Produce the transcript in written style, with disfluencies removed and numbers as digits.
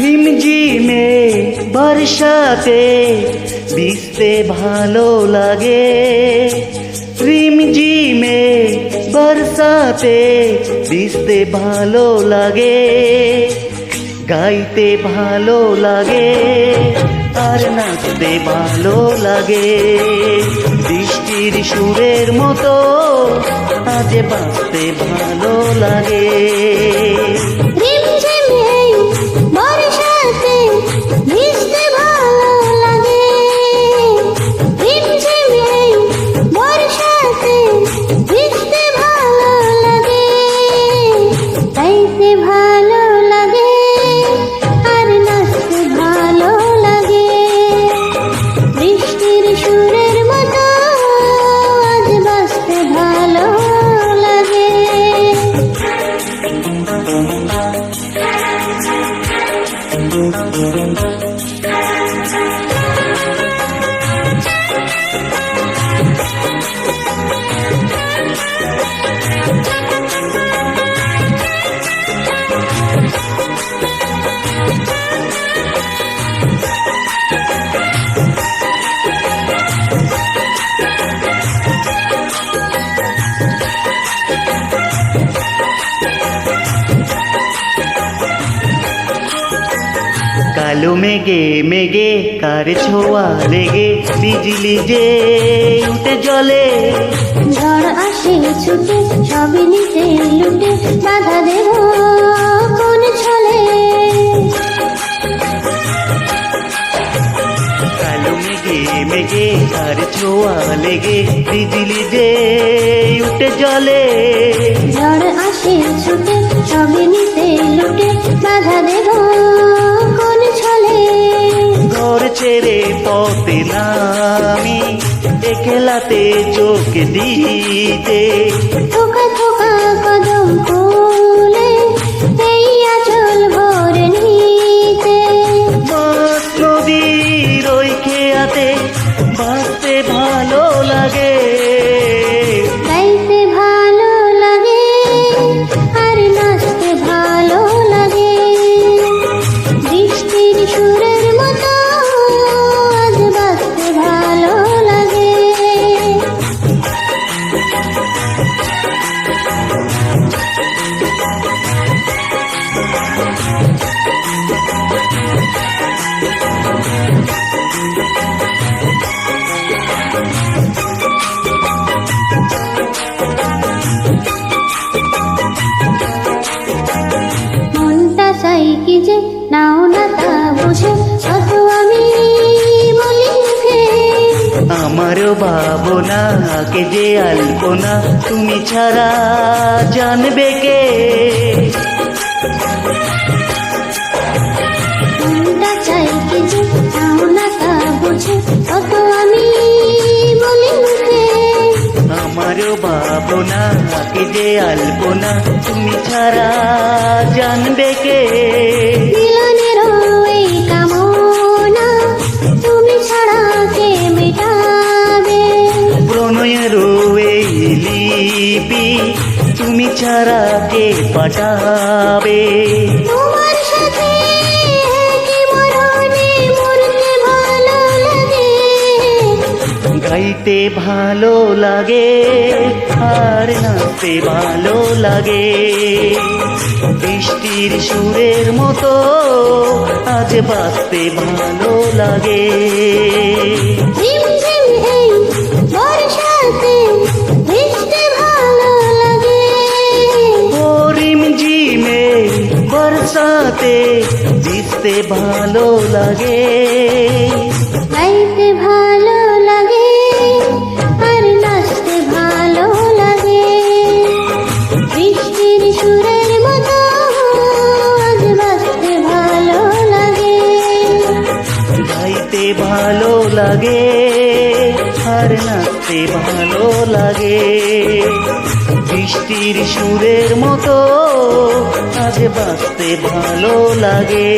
রিমঝিমে বর্ষাতে ভিজতে ভালো লাগে, রিমঝিমে বর্ষাতে ভিজতে ভালো লাগে, গাইতে ভালো লাগে আর নাচতে ভালো লাগে। বৃষ্টির সুরের মতো আজ বাঁচতে ভালো লাগে। কালো মেঘে মেঘে কার ছোঁয়া লেগে বিজলি যে উঠে জ্বলে, ঝড় আসে ছুটে সবই নিতে লুটে বাধা দেব কোন ছলে। কালো মেঘে মেঘে কার ছোঁয়া লেগে বিজলি যে উঠে জ্বলে, ঝড় আসে ছুটে সবই নিতে লুটে বাধা দেব কোন ছলে। ঘর ছেড়ে পথে নামি একলাতে চোখ দিতে, থোকা থোকা কদম ফুলে এই আঁচল ভরে নিতে। মাছ নদীর ওই খেয়াতে বাঁচতে ভালো লাগে, গাইতে ভালো লাগে আর নাচতে ভালো লাগে। বৃষ্টির সুরের মতো আজ বাঁচতে ভালো লাগে। মনটা চাই কি যে নাও না তা বুঝে কত আমি বলি মুখে। আমারও ভাবনা কে যে আলপনা তুমি ছাড়া জানবে কে। মনটা চাই কি যে নাও না তা বুঝে কত আমি বলি মুখে। আমারও ভাবনা কে যে আলপনা তুমি ছাড়া জানবে কে। মিলনেরও এই কামনা তুমি ছাড়া কে মেটাবে। প্রণয়েরও এই লিপি তুমি ছাড়া কে পাঠাবে। তোমার সাথে কি মরণে মরতে ভালো লাগে। গাইতে ভালো লাগে আর নাচতে ভালো লাগে। বৃষ্টির সুরের মতো আজ বাঁচতে ভালো লাগে। ঝিমঝিম এই বর্ষাতে ভিজতে ভালো লাগে। ও রিমঝিমে বর্ষাতে ভিজতে ভালো লাগে। গাইতে ভালো লাগে আর নাচতে ভালো লাগে। বৃষ্টির সুরের মতো আজ বাঁচতে ভালো লাগে। গাইতে ভালো লাগে আর নাচতে ভালো লাগে। বৃষ্টির সুরের মতো আজ বাঁচতে ভালো লাগে।